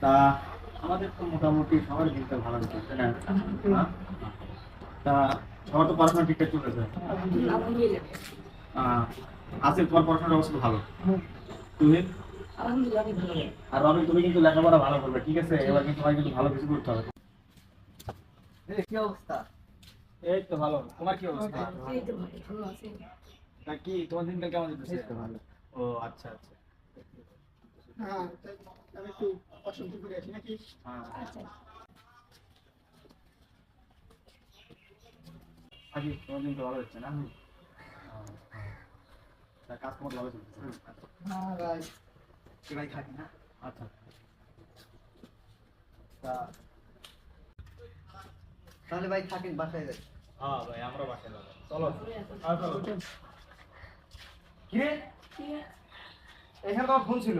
তা আমাদের তো মোটামুটি সবার দিনটা ভালো চলছে না? হ্যাঁ? তা সবার তো পড়াশোনা ঠিকঠাক চলতেছে? আহ, আসিফ, তোমার পড়াশোনার অবস্থা ভালো? তুমি? আর রবিন, তুমি কিন্তু লেখাপড়া ভালো করবে, ঠিক আছে? এবার কিন্তু তোমার কিন্তু ভালো কিছু করতে হবে। কি অবস্থা? এই তো ভালো। তোমার কি অবস্থা? তা কি তোমার দিনকাল কেমন যাচ্ছে? ভালো। ও আচ্ছা আচ্ছা। হ্যাঁ, তাই আমি একটু অসুস্থ করে আছি নাকি? হ্যাঁ। আজকে তোমার দিন তো ভালো হচ্ছে না? তা কাজ তোমার ভালো চলতেছে? হ্যাঁ ভাই, কি ভাই থাকি না? আচ্ছা। তা তাহলে ভাই থাকেন, বাসায় যাই। হ্যাঁ ভাই, আমরা বাসায় যাবো। চলো। আর চলো। কি রে? এখানে তোমার ফোন ছিল?